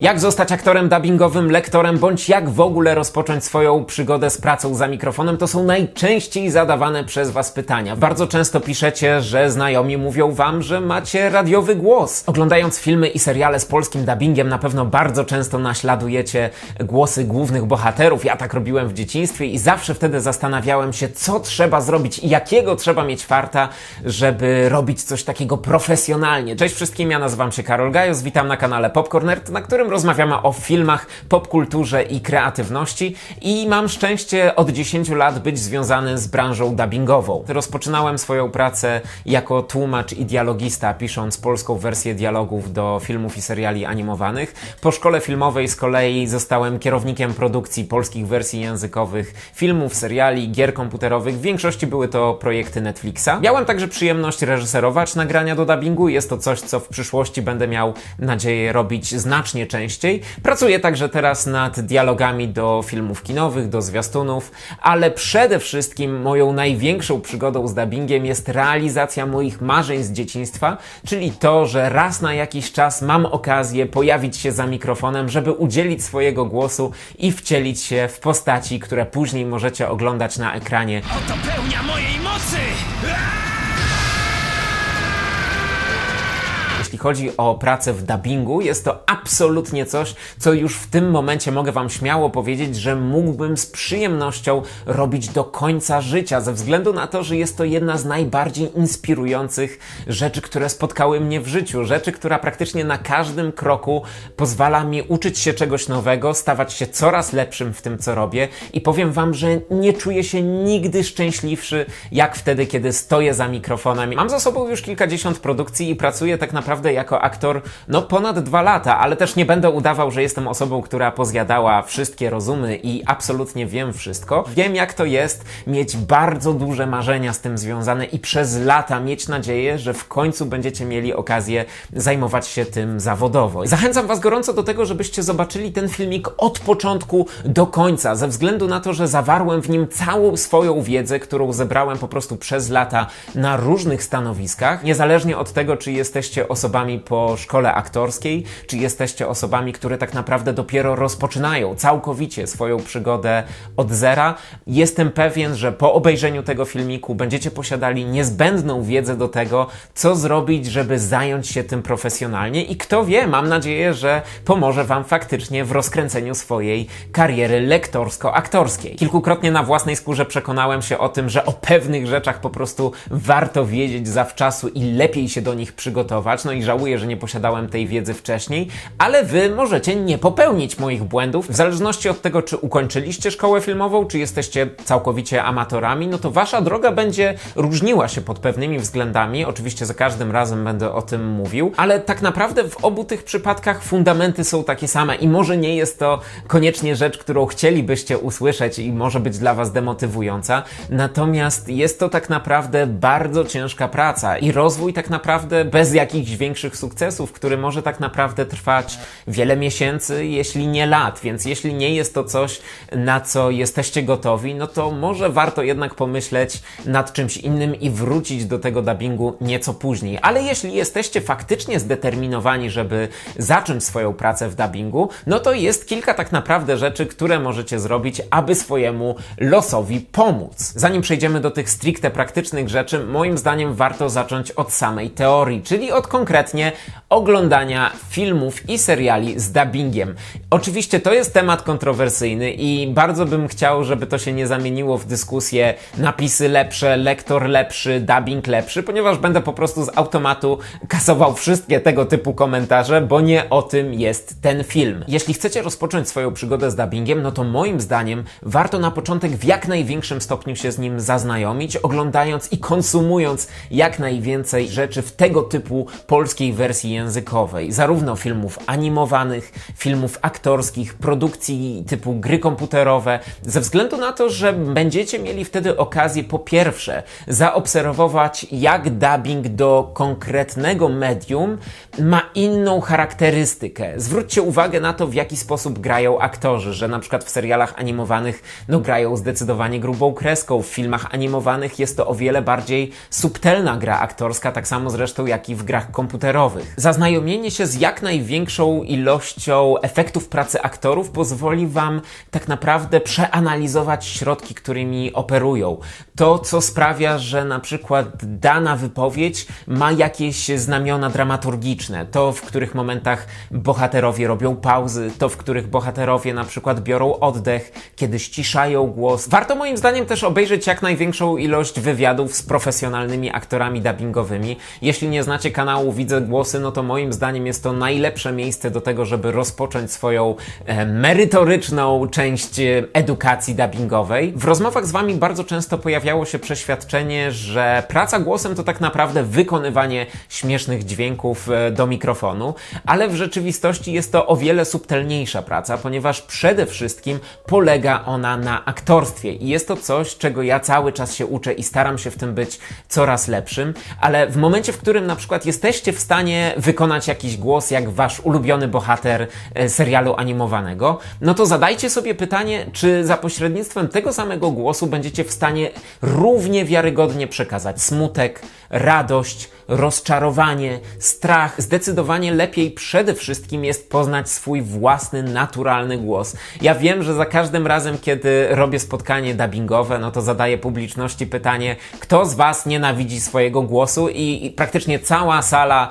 Jak zostać aktorem dubbingowym, lektorem, bądź jak w ogóle rozpocząć swoją przygodę z pracą za mikrofonem, to są najczęściej zadawane przez Was pytania. Bardzo często piszecie, że znajomi mówią Wam, że macie radiowy głos. Oglądając filmy i seriale z polskim dubbingiem na pewno bardzo często naśladujecie głosy głównych bohaterów. Ja tak robiłem w dzieciństwie i zawsze wtedy zastanawiałem się, co trzeba zrobić i jakiego trzeba mieć farta, żeby robić coś takiego profesjonalnie. Cześć wszystkim, ja nazywam się Karol Gajos, witam na kanale Popcorn Nerd, na którym rozmawiamy o filmach, popkulturze i kreatywności i mam szczęście od 10 lat być związany z branżą dubbingową. Rozpoczynałem swoją pracę jako tłumacz i dialogista, pisząc polską wersję dialogów do filmów i seriali animowanych. Po szkole filmowej z kolei zostałem kierownikiem produkcji polskich wersji językowych filmów, seriali, gier komputerowych. W większości były to projekty Netflixa. Miałem także przyjemność reżyserować nagrania do dubbingu. Jest to coś, co w przyszłości będę miał nadzieję robić znacznie częściej. Pracuję także teraz nad dialogami do filmów kinowych, do zwiastunów, ale przede wszystkim moją największą przygodą z dubbingiem jest realizacja moich marzeń z dzieciństwa, czyli to, że raz na jakiś czas mam okazję pojawić się za mikrofonem, żeby udzielić swojego głosu i wcielić się w postaci, które później możecie oglądać na ekranie. Oto pełnia mojej mocy! Jeśli chodzi o pracę w dubbingu, jest to absolutnie coś, co już w tym momencie mogę Wam śmiało powiedzieć, że mógłbym z przyjemnością robić do końca życia, ze względu na to, że jest to jedna z najbardziej inspirujących rzeczy, które spotkały mnie w życiu. Rzeczy, która praktycznie na każdym kroku pozwala mi uczyć się czegoś nowego, stawać się coraz lepszym w tym, co robię i powiem Wam, że nie czuję się nigdy szczęśliwszy, jak wtedy, kiedy stoję za mikrofonem. Mam za sobą już kilkadziesiąt produkcji i pracuję tak naprawdę jako aktor ponad 2 lata, ale też nie będę udawał, że jestem osobą, która pozjadała wszystkie rozumy i absolutnie wiem wszystko. Wiem, jak to jest mieć bardzo duże marzenia z tym związane i przez lata mieć nadzieję, że w końcu będziecie mieli okazję zajmować się tym zawodowo. Zachęcam Was gorąco do tego, żebyście zobaczyli ten filmik od początku do końca, ze względu na to, że zawarłem w nim całą swoją wiedzę, którą zebrałem po prostu przez lata na różnych stanowiskach, niezależnie od tego, czy jesteście osobami po szkole aktorskiej, czy jesteście osobami, które tak naprawdę dopiero rozpoczynają całkowicie swoją przygodę od zera. Jestem pewien, że po obejrzeniu tego filmiku będziecie posiadali niezbędną wiedzę do tego, co zrobić, żeby zająć się tym profesjonalnie i kto wie, mam nadzieję, że pomoże Wam faktycznie w rozkręceniu swojej kariery lektorsko-aktorskiej. Kilkukrotnie na własnej skórze przekonałem się o tym, że o pewnych rzeczach po prostu warto wiedzieć zawczasu i lepiej się do nich przygotować. No i żałuję, że nie posiadałem tej wiedzy wcześniej, ale Wy możecie nie popełnić moich błędów. W zależności od tego, czy ukończyliście szkołę filmową, czy jesteście całkowicie amatorami, to Wasza droga będzie różniła się pod pewnymi względami. Oczywiście za każdym razem będę o tym mówił, ale tak naprawdę w obu tych przypadkach fundamenty są takie same i może nie jest to koniecznie rzecz, którą chcielibyście usłyszeć i może być dla Was demotywująca, natomiast jest to tak naprawdę bardzo ciężka praca i rozwój tak naprawdę bez jakichś większych sukcesów, który może tak naprawdę trwać wiele miesięcy, jeśli nie lat, więc jeśli nie jest to coś, na co jesteście gotowi, to może warto jednak pomyśleć nad czymś innym i wrócić do tego dubbingu nieco później. Ale jeśli jesteście faktycznie zdeterminowani, żeby zacząć swoją pracę w dubbingu, to jest kilka tak naprawdę rzeczy, które możecie zrobić, aby swojemu losowi pomóc. Zanim przejdziemy do tych stricte praktycznych rzeczy, moim zdaniem warto zacząć od samej teorii, czyli od konkretnie oglądania filmów i seriali z dubbingiem. Oczywiście to jest temat kontrowersyjny i bardzo bym chciał, żeby to się nie zamieniło w dyskusję napisy lepsze, lektor lepszy, dubbing lepszy, ponieważ będę po prostu z automatu kasował wszystkie tego typu komentarze, bo nie o tym jest ten film. Jeśli chcecie rozpocząć swoją przygodę z dubbingiem, to moim zdaniem warto na początek w jak największym stopniu się z nim zaznajomić, oglądając i konsumując jak najwięcej rzeczy w tego typu polskiej wersji językowej. Zarówno filmów animowanych, filmów aktorskich, produkcji typu gry komputerowe, ze względu na to, że będziecie mieli wtedy okazję po pierwsze zaobserwować, jak dubbing do konkretnego medium ma inną charakterystykę. Zwróćcie uwagę na to, w jaki sposób grają aktorzy, że na przykład w serialach animowanych grają zdecydowanie grubą kreską, w filmach animowanych jest to o wiele bardziej subtelna gra aktorska, tak samo zresztą jak i w grach komputerowych. Zaznajomienie się z jak największą ilością pomocą efektów pracy aktorów pozwoli wam tak naprawdę przeanalizować środki, którymi operują. To, co sprawia, że na przykład dana wypowiedź ma jakieś znamiona dramaturgiczne. To, w których momentach bohaterowie robią pauzy, to, w których bohaterowie na przykład biorą oddech, kiedy ściszają głos. Warto moim zdaniem też obejrzeć jak największą ilość wywiadów z profesjonalnymi aktorami dubbingowymi. Jeśli nie znacie kanału Widzę Głosy, no to moim zdaniem jest to najlepsze miejsce do tego, żeby rozpocząć swoją merytoryczną część edukacji dubbingowej. W rozmowach z wami bardzo często pojawiało się przeświadczenie, że praca głosem to tak naprawdę wykonywanie śmiesznych dźwięków do mikrofonu, ale w rzeczywistości jest to o wiele subtelniejsza praca, ponieważ przede wszystkim polega ona na aktorstwie i jest to coś, czego ja cały czas się uczę i staram się w tym być coraz lepszym, ale w momencie, w którym na przykład jesteście w stanie wykonać jakiś głos jak wasz ulubiony bohater serialu animowanego, no to zadajcie sobie pytanie, czy za pośrednictwem tego samego głosu będziecie w stanie równie wiarygodnie przekazać smutek, radość, rozczarowanie, strach. Zdecydowanie lepiej przede wszystkim jest poznać swój własny, naturalny głos. Ja wiem, że za każdym razem, kiedy robię spotkanie dubbingowe, no to zadaję publiczności pytanie, kto z was nienawidzi swojego głosu i praktycznie cała sala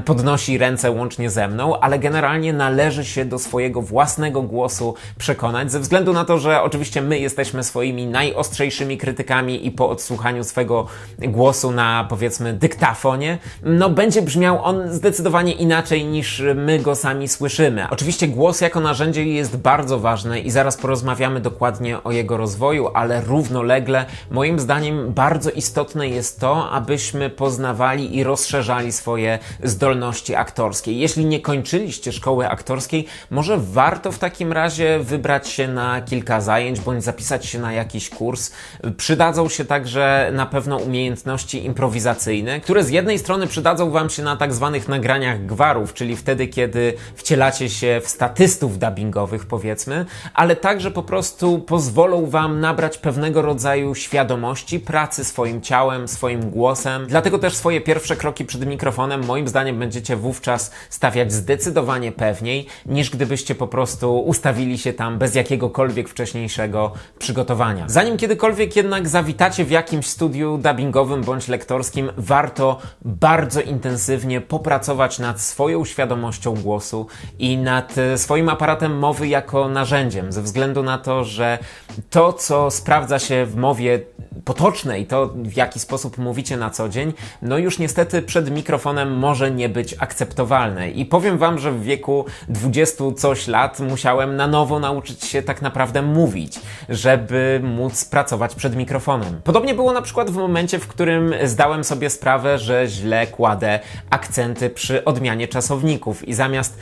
podnosi ręce łącznie ze mną, ale generalnie należy się do swojego własnego głosu przekonać, ze względu na to, że oczywiście my jesteśmy swoimi najostrzejszymi krytykami i po odsłuchaniu swego głosu na, powiedzmy, dyktafonie, no będzie brzmiał on zdecydowanie inaczej niż my go sami słyszymy. Oczywiście głos jako narzędzie jest bardzo ważny i zaraz porozmawiamy dokładnie o jego rozwoju, ale równolegle moim zdaniem bardzo istotne jest to, abyśmy poznawali i rozszerzali swoje zdolności aktorskie. Jeśli nie kończyliście szkoły aktorskiej, może warto w takim razie wybrać się na kilka zajęć bądź zapisać się na jakiś kurs. Przydadzą się także na pewno umiejętności improwizacyjne, które z jednej strony przydadzą wam się na tak zwanych nagraniach gwarów, czyli wtedy, kiedy wcielacie się w statystów dubbingowych, powiedzmy, ale także po prostu pozwolą wam nabrać pewnego rodzaju świadomości pracy swoim ciałem, swoim głosem. Dlatego też swoje pierwsze kroki przed mikrofonem moim zdaniem będziecie wówczas stawiać zdecydowanie pewniej, niż gdybyście po prostu ustawili się tam bez jakiegokolwiek wcześniejszego przygotowania. Zanim kiedykolwiek jednak zawitacie w jakimś studiu dubbingowym bądź lektorskim, warto bardzo intensywnie popracować nad swoją świadomością głosu i nad swoim aparatem mowy jako narzędziem, ze względu na to, że to, co sprawdza się w mowie potocznej, to w jaki sposób mówicie na co dzień, no już niestety przed mikrofonem może nie być akceptowalne. I powiem wam, że w wieku 20 coś lat musiałem na nowo nauczyć się tak naprawdę mówić, żeby móc pracować przed mikrofonem. Podobnie było na przykład w momencie, w którym zdałem sobie sprawę, że źle kładę akcenty przy odmianie czasowników i zamiast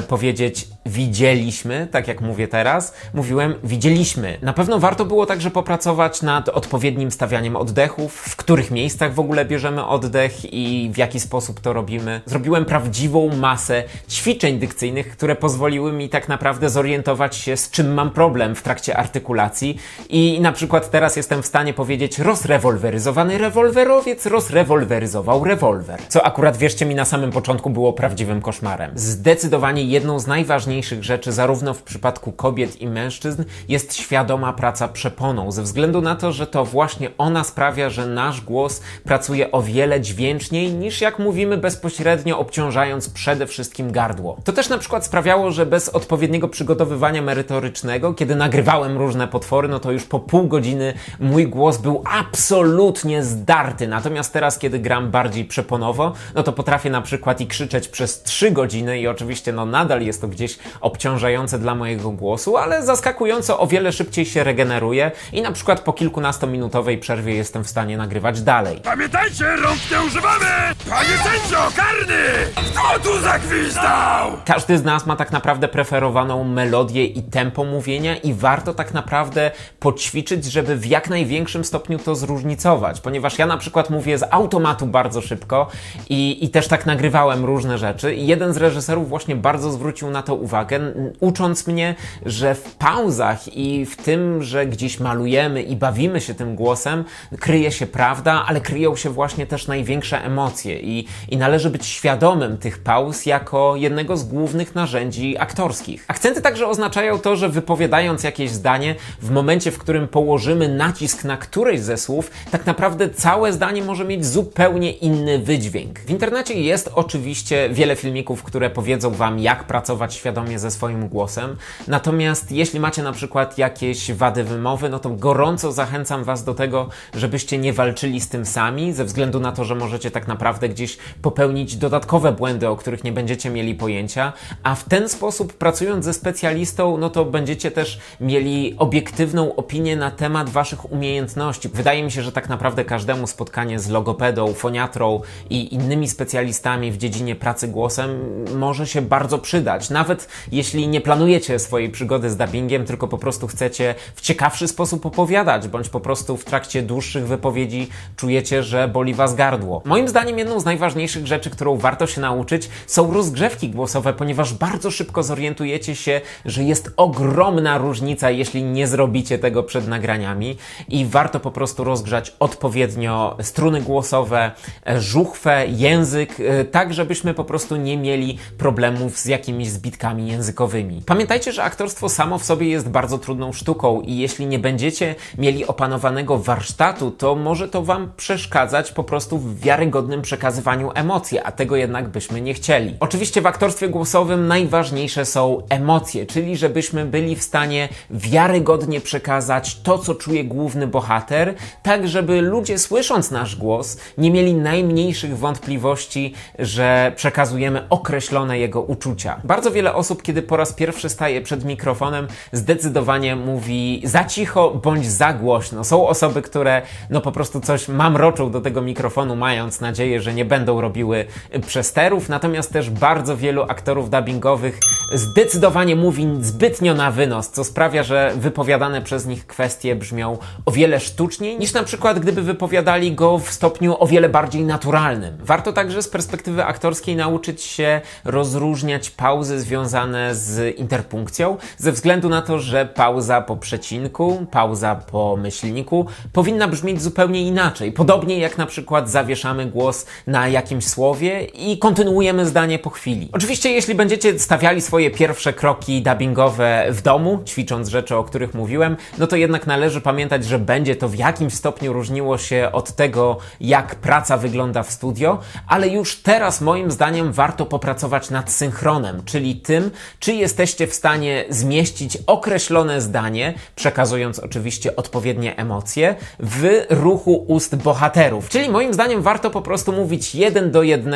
powiedzieć widzieliśmy, tak jak mówię teraz, mówiłem widzieliśmy. Na pewno warto było także popracować nad odpowiednim stawianiem oddechów, w których miejscach w ogóle bierzemy oddech i w jaki sposób to robimy. Zrobiłem prawdziwą masę ćwiczeń dykcyjnych, które pozwoliły mi tak naprawdę zorientować się, z czym mam problem w trakcie artykulacji i na przykład teraz jestem w stanie powiedzieć rozrewolweryzowany rewolwerowiec rozrewolweryzował rewolwer. Co akurat, wierzcie mi, na samym początku było prawdziwym koszmarem. Zdecydowanie jedną z najważniejszych rzeczy, zarówno w przypadku kobiet i mężczyzn, jest świadoma praca przeponą, ze względu na to, że to właśnie ona sprawia, że nasz głos pracuje o wiele dźwięczniej niż jak mówimy bezpośrednio, obciążając przede wszystkim gardło. To też na przykład sprawiało, że bez odpowiedniego przygotowywania merytorycznego, kiedy nagrywałem różne potwory, no to już po pół godziny mój głos był absolutnie zdarty. Natomiast teraz, kiedy gram bardziej przeponowo, no to potrafię na przykład i krzyczeć przez 3 godziny i oczywiście no nadal jest to gdzieś obciążające dla mojego głosu, ale zaskakująco o wiele szybciej się regeneruje i na przykład po kilkunastominutowej przerwie jestem w stanie nagrywać dalej. Pamiętajcie, rąk nie używamy! Panie sędzio, karny! Kto tu zagwizdał? Każdy z nas ma tak naprawdę preferowaną melodię i tempo mówienia i warto tak naprawdę poćwiczyć, żeby w jak największym stopniu to zróżnicować, ponieważ ja na przykład mówię z automatu bardzo szybko i też tak nagrywałem różne rzeczy i jeden z reżyserów właśnie bardzo zwrócił na to uwagę, ucząc mnie, że w pauzach i w tym, że gdzieś malujemy i bawimy się tym głosem, głosem kryje się prawda, ale kryją się właśnie też największe emocje i należy być świadomym tych pauz jako jednego z głównych narzędzi aktorskich. Akcenty także oznaczają to, że wypowiadając jakieś zdanie, w momencie, w którym położymy nacisk na któreś ze słów, tak naprawdę całe zdanie może mieć zupełnie inny wydźwięk. W internecie jest oczywiście wiele filmików, które powiedzą wam, jak pracować świadomie ze swoim głosem. Natomiast jeśli macie na przykład jakieś wady wymowy, no to gorąco zachęcam was do tego, żebyście nie walczyli z tym sami, ze względu na to, że możecie tak naprawdę gdzieś popełnić dodatkowe błędy, o których nie będziecie mieli pojęcia, a w ten sposób pracując ze specjalistą, no to będziecie też mieli obiektywną opinię na temat waszych umiejętności. Wydaje mi się, że tak naprawdę każdemu spotkanie z logopedą, foniatrą i innymi specjalistami w dziedzinie pracy głosem może się bardzo przydać. Nawet jeśli nie planujecie swojej przygody z dubbingiem, tylko po prostu chcecie w ciekawszy sposób opowiadać, bądź po prostu w trakcie dłuższych wypowiedzi czujecie, że boli was gardło. Moim zdaniem jedną z najważniejszych rzeczy, którą warto się nauczyć, są rozgrzewki głosowe, ponieważ bardzo szybko zorientujecie się, że jest ogromna różnica, jeśli nie zrobicie tego przed nagraniami i warto po prostu rozgrzać odpowiednio struny głosowe, żuchwę, język, tak żebyśmy po prostu nie mieli problemów z jakimiś zbitkami językowymi. Pamiętajcie, że aktorstwo samo w sobie jest bardzo trudną sztuką i jeśli nie będziecie mieli opanowanego warsztatu, to może to wam przeszkadzać po prostu w wiarygodnym przekazywaniu emocji, a tego jednak byśmy nie chcieli. Oczywiście w aktorstwie głosowym najważniejsze są emocje, czyli żebyśmy byli w stanie wiarygodnie przekazać to, co czuje główny bohater, tak żeby ludzie słysząc nasz głos nie mieli najmniejszych wątpliwości, że przekazujemy określone jego uczucia. Bardzo wiele osób, kiedy po raz pierwszy staje przed mikrofonem, zdecydowanie mówi za cicho bądź za głośno. Są osoby, które no po prostu coś mamroczą do tego mikrofonu, mając nadzieję, że nie będą robiły przesterów, natomiast też bardzo wielu aktorów dubbingowych zdecydowanie mówi zbytnio na wynos, co sprawia, że wypowiadane przez nich kwestie brzmią o wiele sztuczniej, niż na przykład gdyby wypowiadali go w stopniu o wiele bardziej naturalnym. Warto także z perspektywy aktorskiej nauczyć się rozróżniać pauzy związane z interpunkcją, ze względu na to, że pauza po przecinku, pauza po myślniku powinna brzmieć zupełnie inaczej. Podobnie jak na przykład zawieszamy głos na jakimś słowie i kontynuujemy zdanie po chwili. Oczywiście jeśli będziecie stawiali swoje pierwsze kroki dubbingowe w domu, ćwicząc rzeczy, o których mówiłem, no to jednak należy pamiętać, że będzie to w jakimś stopniu różniło się od tego, jak praca wygląda w studio, ale już teraz moim zdaniem warto popracować nad synchronem, czyli tym, czy jesteście w stanie zmieścić określone zdanie, przekazując oczywiście odpowiednie emocje, w ruchu ust bohaterów. Czyli moim zdaniem warto po prostu mówić 1 do 1,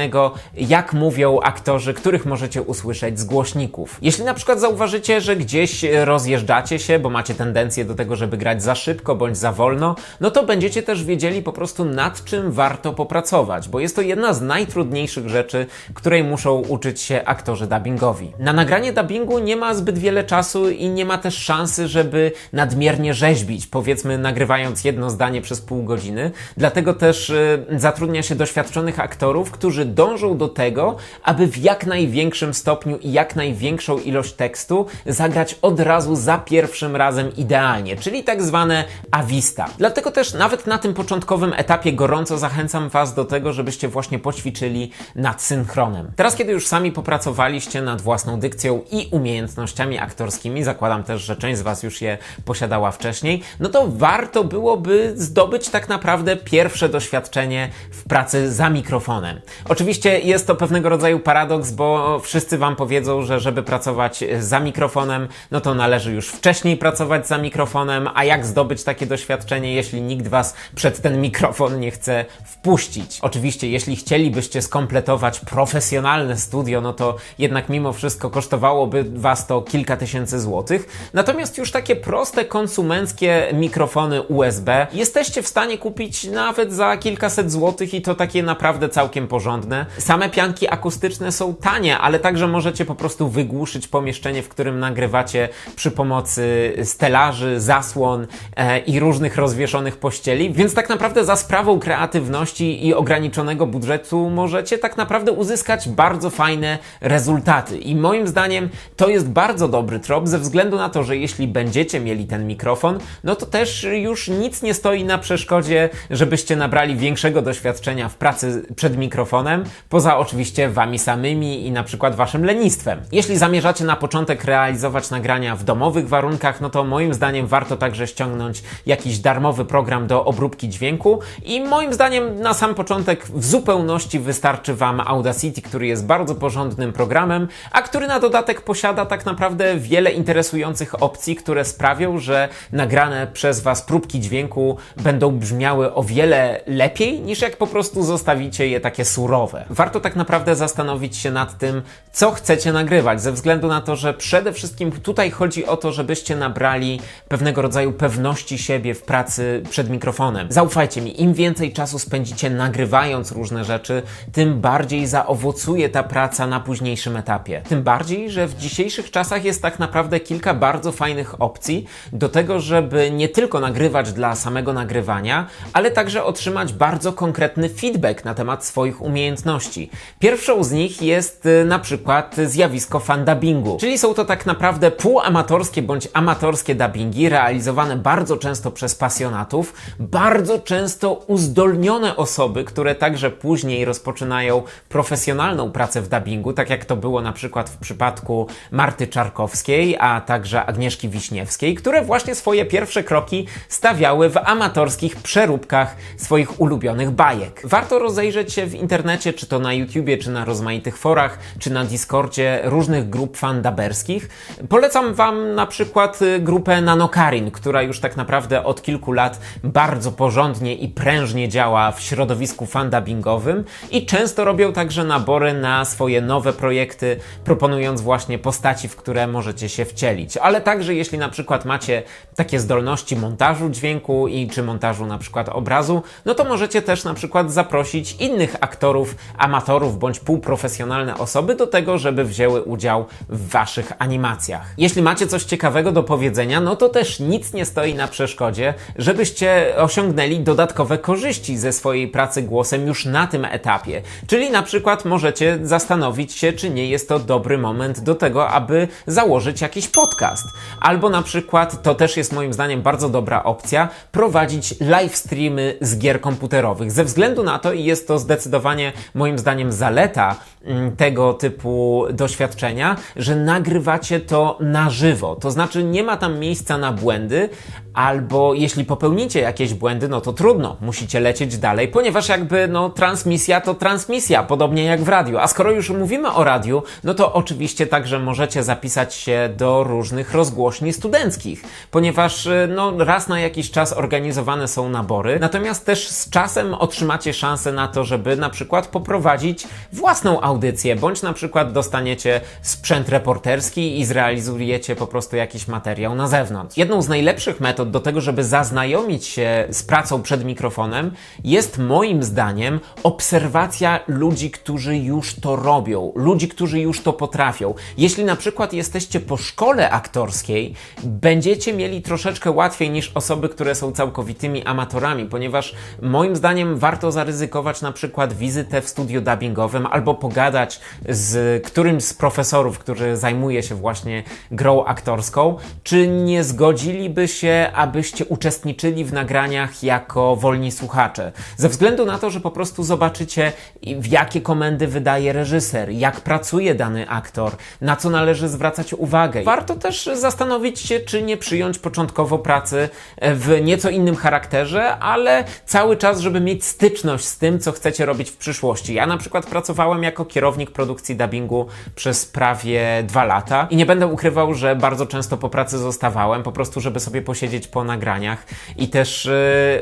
jak mówią aktorzy, których możecie usłyszeć z głośników. Jeśli na przykład zauważycie, że gdzieś rozjeżdżacie się, bo macie tendencję do tego, żeby grać za szybko bądź za wolno, no to będziecie też wiedzieli po prostu, nad czym warto popracować, bo jest to jedna z najtrudniejszych rzeczy, której muszą uczyć się aktorzy dubbingowi. Na nagranie dubbingu nie ma zbyt wiele czasu i nie ma też szansy, żeby nadmiernie rzeźbić, powiedzmy nagrywając jedno zdanie przez pół godziny, dlatego też zatrudnia się doświadczonych aktorów, którzy dążą do tego, aby w jak największym stopniu i jak największą ilość tekstu zagrać od razu za pierwszym razem idealnie, czyli tak zwane a vista. Dlatego też nawet na tym początkowym etapie gorąco zachęcam was do tego, żebyście właśnie poćwiczyli nad synchronem. Teraz, kiedy już sami popracowaliście nad własną dykcją i umiejętnościami aktorskimi, zakładam też, że część z was już je posiadała wcześniej, no to warto byłoby zdobyć tak naprawdę pierwsze doświadczenie w pracy za mikrofonem. Oczywiście jest to pewnego rodzaju paradoks, bo wszyscy wam powiedzą, że żeby pracować za mikrofonem, no to należy już wcześniej pracować za mikrofonem, a jak zdobyć takie doświadczenie, jeśli nikt was przed ten mikrofon nie chce wpuścić? Oczywiście, jeśli chcielibyście skompletować profesjonalne studio, no to jednak mimo wszystko kosztowałoby was to kilka tysięcy złotych. Natomiast już takie proste, konsumenckie mikrofony USB jesteście w stanie kupić nawet za kilkaset złotych i to takie naprawdę całkiem porządne. Same pianki akustyczne są tanie, ale także możecie po prostu wygłuszyć pomieszczenie, w którym nagrywacie przy pomocy stelaży, zasłon i różnych rozwieszonych pościeli, więc tak naprawdę za sprawą kreatywności i ograniczonego budżetu możecie tak naprawdę uzyskać bardzo fajne rezultaty. I moim zdaniem to jest bardzo dobry trop, ze względu na to, że jeśli będziecie mieli ten mikrofon, no to też już nic nie stoi na przeszkodzie, żebyście nabrali większego doświadczenia w pracy przed mikrofonem, poza oczywiście wami samymi i na przykład waszym lenistwem. Jeśli zamierzacie na początek realizować nagrania w domowych warunkach, no to moim zdaniem warto także ściągnąć jakiś darmowy program do obróbki dźwięku i moim zdaniem na sam początek w zupełności wystarczy wam Audacity, który jest bardzo porządnym programem, a który na dodatek posiada tak naprawdę wiele interesujących opcji, które sprawią, że nagrane przez was próbki dźwięku będą brzmiały o wiele lepiej, niż jak po prostu zostawicie je takie surowe. Warto tak naprawdę zastanowić się nad tym, co chcecie nagrywać, ze względu na to, że przede wszystkim tutaj chodzi o to, żebyście nabrali pewnego rodzaju pewności siebie w pracy przed mikrofonem. Zaufajcie mi, im więcej czasu spędzicie nagrywając różne rzeczy, tym bardziej zaowocuje ta praca na późniejszym etapie. Tym bardziej, że w dzisiejszych czasach jest tak naprawdę kilka bardzo fajnych opcji do tego, żeby nie tylko nagrywać dla samego nagrywania, ale także otrzymać bardzo konkretny feedback na temat swoich umiejętności. Pierwszą z nich jest na przykład zjawisko fandubbingu, czyli są to tak naprawdę półamatorskie bądź amatorskie dubbingi realizowane bardzo często przez pasjonatów, bardzo często uzdolnione osoby, które także później rozpoczynają profesjonalną pracę w dubbingu, tak jak to było na przykład w przypadku Marty Czarkowskiej, a także Agnieszki Wiśniewskiej, które właśnie swoje pierwsze kroki stawiały w amatorskich przeróbkach swoich ulubionych bajek. Warto rozejrzeć się w internecie, czy to na YouTubie, czy na rozmaitych forach, czy na Discordzie różnych grup fandaberskich. Polecam wam na przykład grupę Nanokarin, która już tak naprawdę od kilku lat bardzo porządnie i prężnie działa w środowisku fandubbingowym i często robią także nabory na swoje nowe projekty, proponując właśnie postaci, w które możecie się wcielić. Ale także jeśli na przykład macie takie zdolności montażu dźwięku czy montażu na przykład obrazu, no to możecie też na przykład zaprosić innych aktorów, amatorów bądź półprofesjonalne osoby do tego, żeby wzięły udział w waszych animacjach. Jeśli macie coś ciekawego do powiedzenia, no to też nic nie stoi na przeszkodzie, żebyście osiągnęli dodatkowe korzyści ze swojej pracy głosem już na tym etapie. Czyli na przykład możecie zastanowić się, czy nie jest to dobry moment do tego, aby założyć jakiś podcast. Albo na przykład, to też jest moim zdaniem bardzo dobra opcja, prowadzić live streamy z gier komputerowych. Ze względu na to, i jest to zdecydowanie moim zdaniem zaleta tego typu doświadczenia, że nagrywacie to na żywo. To znaczy nie ma tam miejsca na błędy, albo jeśli popełnicie jakieś błędy, no to trudno, musicie lecieć dalej, ponieważ transmisja to transmisja, podobnie jak w radiu. A skoro już mówimy o radiu, no to oczywiście także możecie zapisać się do różnych rozgłośni studenckich, ponieważ raz na jakiś czas organizowane są nabory, natomiast też z czasem otrzymacie szansę na to, żeby na przykład poprowadzić własną audycję, bądź na przykład dostaniecie sprzęt reporterski i zrealizujecie po prostu jakiś materiał na zewnątrz. Jedną z najlepszych metod do tego, żeby zaznajomić się z pracą przed mikrofonem, jest moim zdaniem obserwacja ludzi, którzy już to robią, ludzi, którzy już to potrafią. Jeśli na przykład jesteście po szkole aktorskiej, będziecie mieli troszeczkę łatwiej niż osoby, które są całkowitymi amatorami, ponieważ moim zdaniem warto zaryzykować na przykład wizytę w studiu dubbingowym albo pogadać z którymś z profesorów, który zajmuje się właśnie grą aktorską, czy nie zgodziliby się, abyście uczestniczyli w nagraniach jako wolni słuchacze. Ze względu na to, że po prostu zobaczycie, w jakie komendy wydaje reżyser, jak pracuje dany aktor, na co należy zwracać uwagę. Warto też zastanowić się, czy nie przyjąć początkowo pracy w nieco innym charakterze, ale cały czas, żeby mieć styczność z tym, co chcecie robić w przyszłości. Ja na przykład pracowałem jako kierownik produkcji dubbingu przez prawie 2 lata i nie będę ukrywał, że bardzo często po pracy zostawałem, po prostu żeby sobie posiedzieć po nagraniach i też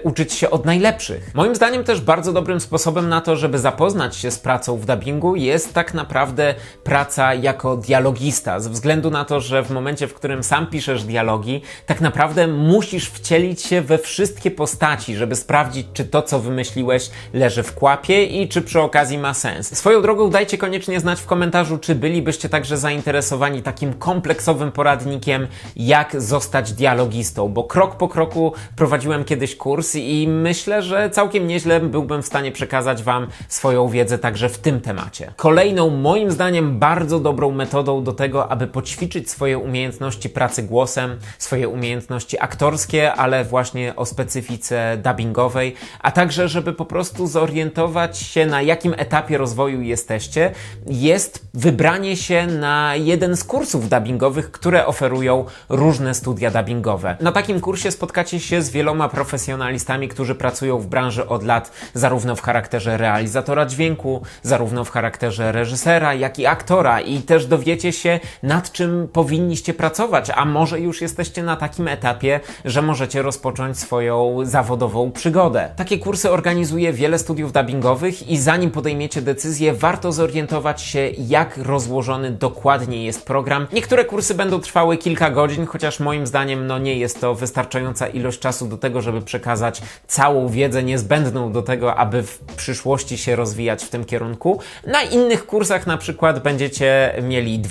uczyć się od najlepszych. Moim zdaniem też bardzo dobrym sposobem na to, żeby zapoznać się z pracą w dubbingu jest tak naprawdę praca jako dialogista, ze względu na to, że w momencie, w którym sam piszesz dialogi, tak naprawdę musisz wcielić się we wszystkie postaci, żeby sprawdzić, czy to, co wymyśliłeś, leży w kłapie i czy przy okazji ma sens. Swoją drogą dajcie koniecznie znać w komentarzu, czy bylibyście także zainteresowani takim kompleksowym poradnikiem, jak zostać dialogistą, bo krok po kroku prowadziłem kiedyś kurs i myślę, że całkiem nieźle byłbym w stanie przekazać wam swoją wiedzę także w tym temacie. Kolejną, moim zdaniem, bardzo dobrą metodą do tego, aby poćwiczyć swoje umiejętności pracy głosem, swoje umiejętności aktorskie, ale właśnie o specyfice dubbingowej, a także żeby po prostu zorientować się, na jakim etapie rozwoju jesteście, jest wybranie się na jeden z kursów dubbingowych, które oferują różne studia dubbingowe. Na takim kursie spotkacie się z wieloma profesjonalistami, którzy pracują w branży od lat, zarówno w charakterze realizatora dźwięku, zarówno w charakterze reżysera, jak i aktora, i też dowiecie się, nad czym powinniście pracować, a może już jesteście na takim etapie, że możecie rozpocząć swoją zawodową przygodę. Takie kursy organizuje wiele studiów dubbingowych i zanim podejmiecie decyzję, warto zorientować się, jak rozłożony dokładnie jest program. Niektóre kursy będą trwały kilka godzin, chociaż moim zdaniem nie jest to wystarczająca ilość czasu do tego, żeby przekazać całą wiedzę niezbędną do tego, aby w przyszłości się rozwijać w tym kierunku. Na innych kursach na przykład będziecie mieli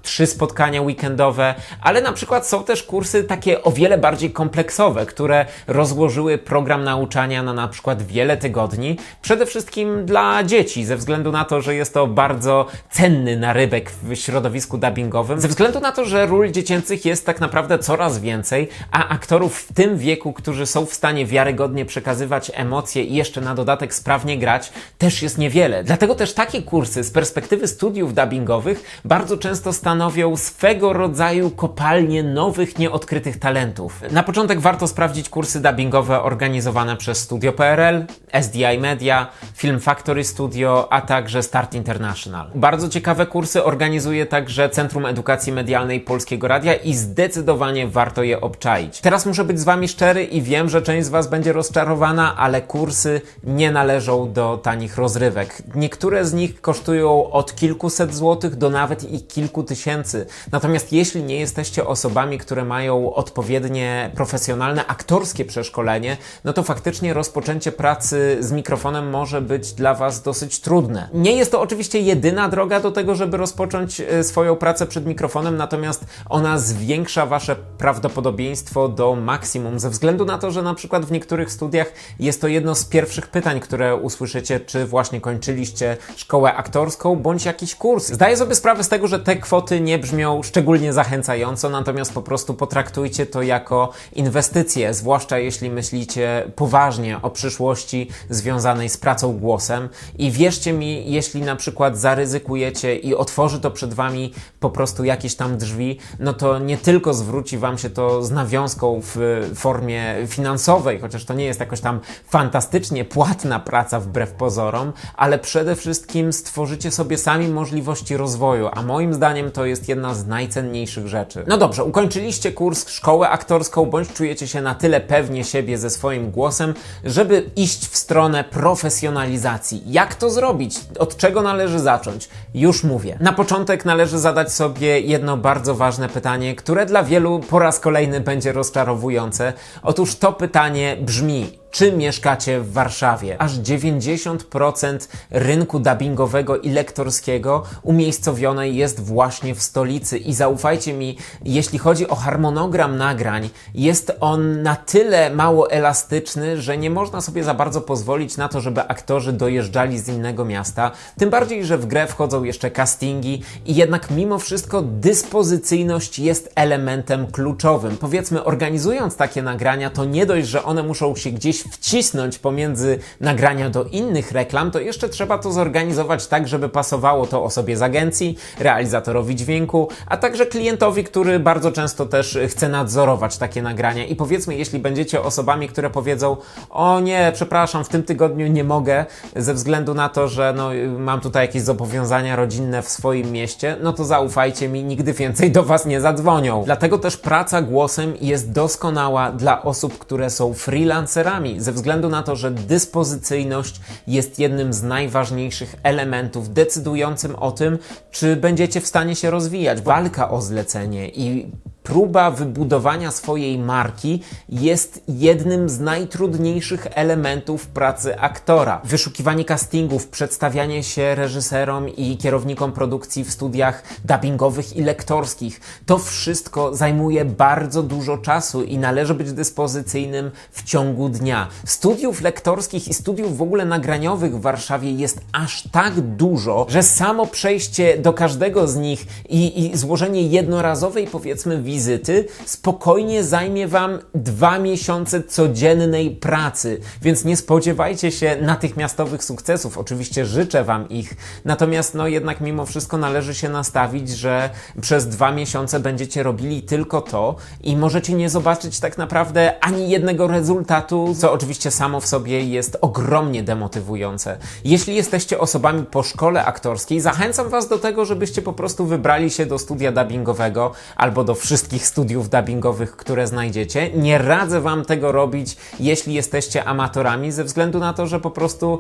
2-3 spotkania weekendowe, ale na przykład są też kursy takie o wiele bardziej kompleksowe, które rozłożyły program nauczania na przykład wiele tygodni, przede wszystkim dla dzieci, ze względu na to, że jest to bardzo cenny narybek w środowisku dubbingowym, ze względu na to, że ról dziecięcych jest tak naprawdę coraz więcej, a aktorów w tym wieku, którzy są w stanie wiarygodnie przekazywać emocje i jeszcze na dodatek sprawnie grać, też jest niewiele. Dlatego też takie kursy z perspektywy studiów dubbingowych bardzo często stanowią swego rodzaju kopalnię nowych, nieodkrytych talentów. Na początek warto sprawdzić kursy dubbingowe organizowane przez Studio PRL, SDI Media, Film Factory Studio, a także Start International. Bardzo ciekawe kursy organizuje także Centrum Edukacji Medialnej Polskiego Radia i zdecydowanie warto je obczaić. Teraz muszę być z Wami szczery i wiem, że część z Was będzie rozczarowana, ale kursy nie należą do tanich rozrywek. Niektóre z nich kosztują od kilkuset złotych do nawet i kilku tysięcy. Natomiast jeśli nie jesteście osobami, które mają odpowiednie profesjonalne aktorskie przeszkolenie, no to faktycznie rozpoczęcie pracy z mikrofonem może być dla Was dosyć trudne. Nie jest to oczywiście jedyna droga do tego, żeby rozpocząć swoją pracę przed mikrofonem, natomiast ona zwiększa Wasze prawdopodobieństwo do maksimum, ze względu na to, że na przykład w niektórych studiach jest to jedno z pierwszych pytań, które usłyszycie, czy właśnie kończyliście szkołę aktorską, bądź jakiś kurs. Zdaję sobie sprawę z tego, że te kwoty nie brzmią szczególnie zachęcająco, natomiast po prostu potraktujcie to jako inwestycje, zwłaszcza jeśli myślicie poważnie o przyszłości związanej z pracą głosem, i wierzcie mi, jeśli na przykład zaryzykujecie i otworzy to przed Wami po prostu jakieś tam drzwi, no to nie tylko zwróci Wam się to z nawiązką w formie finansowej, chociaż to nie jest jakoś tam fantastycznie płatna praca wbrew pozorom, ale przede wszystkim stworzycie sobie sami możliwości rozwoju, a moim zdaniem to jest jedna z najcenniejszych rzeczy. No dobrze, ukończyliście kurs, szkołę aktorską, bądź czujecie się na tyle pewnie siebie ze swoim głosem, żeby iść w stronę profesjonalizacji. Jak to zrobić? Od czego należy zacząć? Już mówię. Na początek należy zadać sobie jedno bardzo ważne pytanie, które dla wielu po raz kolejny będzie rozczarowujące. Otóż to pytanie brzmi: czy mieszkacie w Warszawie? Aż 90% rynku dubbingowego i lektorskiego umiejscowione jest właśnie w stolicy i zaufajcie mi, jeśli chodzi o harmonogram nagrań, jest on na tyle mało elastyczny, że nie można sobie za bardzo pozwolić na to, żeby aktorzy dojeżdżali z innego miasta, tym bardziej, że w grę wchodzą jeszcze castingi i jednak mimo wszystko dyspozycyjność jest elementem kluczowym. Powiedzmy, organizując takie nagrania, to nie dość, że one muszą się gdzieś wcisnąć pomiędzy nagrania do innych reklam, to jeszcze trzeba to zorganizować tak, żeby pasowało to osobie z agencji, realizatorowi dźwięku, a także klientowi, który bardzo często też chce nadzorować takie nagrania. I powiedzmy, jeśli będziecie osobami, które powiedzą: o nie, przepraszam, w tym tygodniu nie mogę, ze względu na to, że mam tutaj jakieś zobowiązania rodzinne w swoim mieście, no to zaufajcie mi, nigdy więcej do Was nie zadzwonią. Dlatego też praca głosem jest doskonała dla osób, które są freelancerami, ze względu na to, że dyspozycyjność jest jednym z najważniejszych elementów decydującym o tym, czy będziecie w stanie się rozwijać. Walka o zlecenie i próba wybudowania swojej marki jest jednym z najtrudniejszych elementów pracy aktora. Wyszukiwanie castingów, przedstawianie się reżyserom i kierownikom produkcji w studiach dubbingowych i lektorskich, to wszystko zajmuje bardzo dużo czasu i należy być dyspozycyjnym w ciągu dnia. Studiów lektorskich i studiów w ogóle nagraniowych w Warszawie jest aż tak dużo, że samo przejście do każdego z nich i złożenie jednorazowej, powiedzmy, wizyty wizyty spokojnie zajmie Wam 2 miesiące codziennej pracy, więc nie spodziewajcie się natychmiastowych sukcesów. Oczywiście życzę Wam ich, natomiast jednak mimo wszystko należy się nastawić, że przez 2 miesiące będziecie robili tylko to i możecie nie zobaczyć tak naprawdę ani jednego rezultatu, co oczywiście samo w sobie jest ogromnie demotywujące. Jeśli jesteście osobami po szkole aktorskiej, zachęcam Was do tego, żebyście po prostu wybrali się do studia dubbingowego albo do wszystkich studiów dubbingowych, które znajdziecie. Nie radzę Wam tego robić, jeśli jesteście amatorami, ze względu na to, że po prostu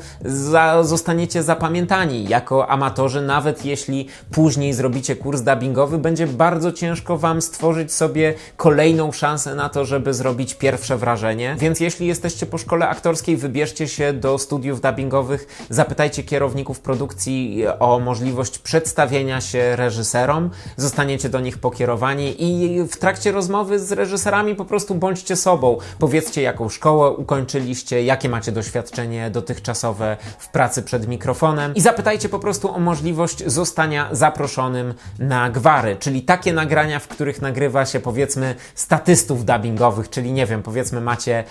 zostaniecie zapamiętani jako amatorzy, nawet jeśli później zrobicie kurs dubbingowy, będzie bardzo ciężko Wam stworzyć sobie kolejną szansę na to, żeby zrobić pierwsze wrażenie. Więc jeśli jesteście po szkole aktorskiej, wybierzcie się do studiów dubbingowych, zapytajcie kierowników produkcji o możliwość przedstawienia się reżyserom, zostaniecie do nich pokierowani i w trakcie rozmowy z reżyserami po prostu bądźcie sobą. Powiedzcie, jaką szkołę ukończyliście, jakie macie doświadczenie dotychczasowe w pracy przed mikrofonem i zapytajcie po prostu o możliwość zostania zaproszonym na gwary, czyli takie nagrania, w których nagrywa się powiedzmy statystów dubbingowych, czyli nie wiem, powiedzmy macie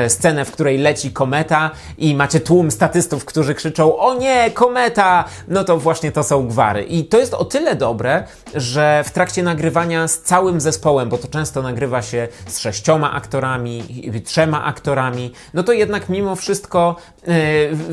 scenę, w której leci kometa i macie tłum statystów, którzy krzyczą: o nie, kometa! No to właśnie to są gwary. I to jest o tyle dobre, że w trakcie nagrywania z całym zespołem, bo to często nagrywa się z 6 aktorami, 3 aktorami, no to jednak mimo wszystko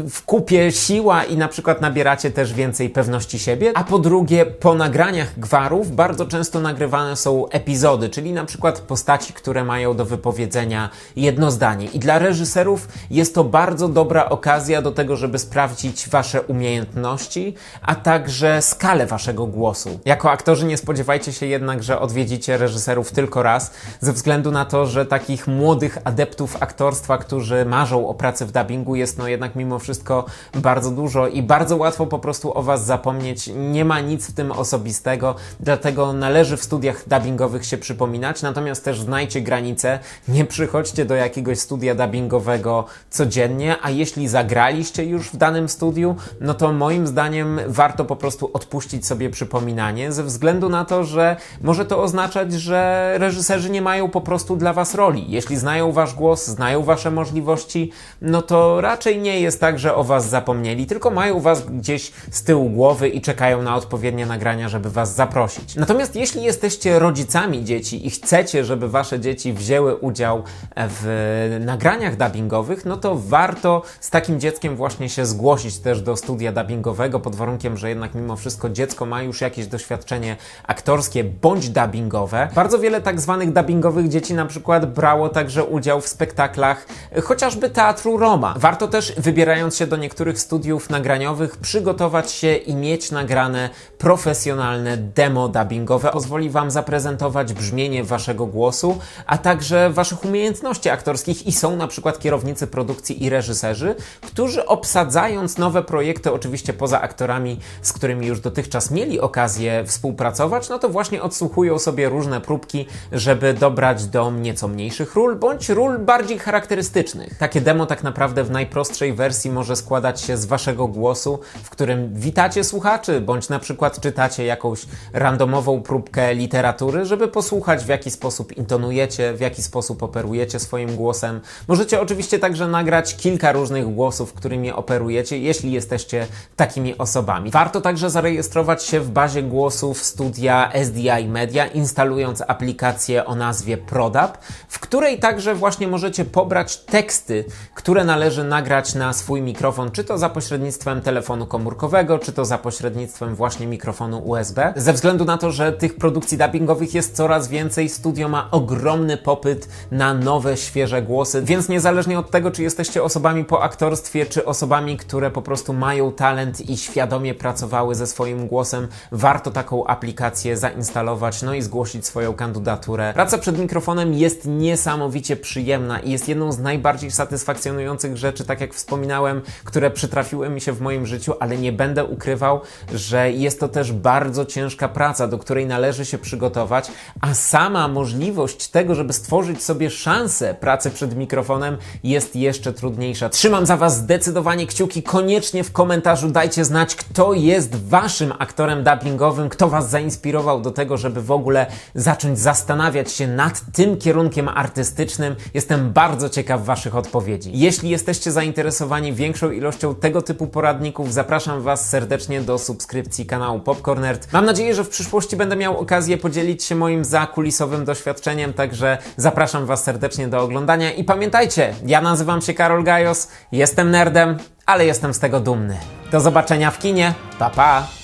w kupie siła i na przykład nabieracie też więcej pewności siebie. A po drugie, po nagraniach gwarów bardzo często nagrywane są epizody, czyli na przykład postaci, które mają do wypowiedzenia jedno zdanie. I dla reżyserów jest to bardzo dobra okazja do tego, żeby sprawdzić Wasze umiejętności, a także skalę Waszego głosu. Jako aktorzy nie spodziewajcie się jednak, że odwiedzicie reżyserów tylko raz, ze względu na to, że takich młodych adeptów aktorstwa, którzy marzą o pracy w dubbingu, jest jednak mimo wszystko bardzo dużo i bardzo łatwo po prostu o Was zapomnieć. Nie ma nic w tym osobistego, dlatego należy w studiach dubbingowych się przypominać, natomiast też znajcie granice, nie przychodźcie do jakiegoś studia dubbingowego codziennie, a jeśli zagraliście już w danym studiu, no to moim zdaniem warto po prostu odpuścić sobie przypominanie, ze względu na to, że może to oznaczać, że reżyserzy nie mają po prostu dla Was roli. Jeśli znają Wasz głos, znają Wasze możliwości, no to raczej nie jest tak, że o Was zapomnieli, tylko mają Was gdzieś z tyłu głowy i czekają na odpowiednie nagrania, żeby Was zaprosić. Natomiast jeśli jesteście rodzicami dzieci i chcecie, żeby Wasze dzieci wzięły udział w nagraniach dubbingowych, no to warto z takim dzieckiem właśnie się zgłosić też do studia dubbingowego, pod warunkiem, że jednak mimo wszystko dziecko ma już jakieś doświadczenie aktorskie bądź dubbingowe. Bardzo wiele tak zwanych dubbingowych dzieci na przykład brało także udział w spektaklach chociażby Teatru Roma. Warto też, wybierając się do niektórych studiów nagraniowych, przygotować się i mieć nagrane profesjonalne demo dubbingowe. Pozwoli Wam zaprezentować brzmienie Waszego głosu, a także Waszych umiejętności aktorskich i są na przykład kierownicy produkcji i reżyserzy, którzy obsadzając nowe projekty, oczywiście poza aktorami, z którymi już dotychczas mieli okazję współpracować, no to właśnie odsłuchują sobie różne próbki, żeby dobrać do nieco mniejszych ról, bądź ról bardziej charakterystycznych. Takie demo tak naprawdę w najprostszej wersji może składać się z Waszego głosu, w którym witacie słuchaczy, bądź na przykład czytacie jakąś randomową próbkę literatury, żeby posłuchać, w jaki sposób intonujecie, w jaki sposób operujecie swoim głosem. Możecie oczywiście także nagrać kilka różnych głosów, którymi operujecie, jeśli jesteście takimi osobami. Warto także zarejestrować się w bazie głosów studia SDI Media, instalując aplikację o nazwie ProDub, w której także właśnie możecie pobrać teksty, które należy nagrać na swój mikrofon, czy to za pośrednictwem telefonu komórkowego, czy to za pośrednictwem właśnie mikrofonu USB. Ze względu na to, że tych produkcji dubbingowych jest coraz więcej, studio ma ogromny popyt na nowe, świeże głosy, więc niezależnie od tego, czy jesteście osobami po aktorstwie, czy osobami, które po prostu mają talent i świadomie pracowały ze swoim głosem, warto taką aplikację zainstalować, no i zgłosić swoją kandydaturę. Praca przed mikrofonem jest niesamowicie przyjemna i jest jedną z najbardziej satysfakcjonujących rzeczy, tak tak jak wspominałem, które przytrafiły mi się w moim życiu, ale nie będę ukrywał, że jest to też bardzo ciężka praca, do której należy się przygotować, a sama możliwość tego, żeby stworzyć sobie szansę pracy przed mikrofonem jest jeszcze trudniejsza. Trzymam za Was zdecydowanie kciuki. Koniecznie w komentarzu dajcie znać, kto jest Waszym aktorem dubbingowym, kto Was zainspirował do tego, żeby w ogóle zacząć zastanawiać się nad tym kierunkiem artystycznym. Jestem bardzo ciekaw Waszych odpowiedzi. Jeśli jesteście zainteresowani większą ilością tego typu poradników, zapraszam Was serdecznie do subskrypcji kanału Popcorn Nerd. Mam nadzieję, że w przyszłości będę miał okazję podzielić się moim zakulisowym doświadczeniem, także zapraszam Was serdecznie do oglądania i pamiętajcie, ja nazywam się Karol Gajos, jestem nerdem, ale jestem z tego dumny. Do zobaczenia w kinie, pa pa!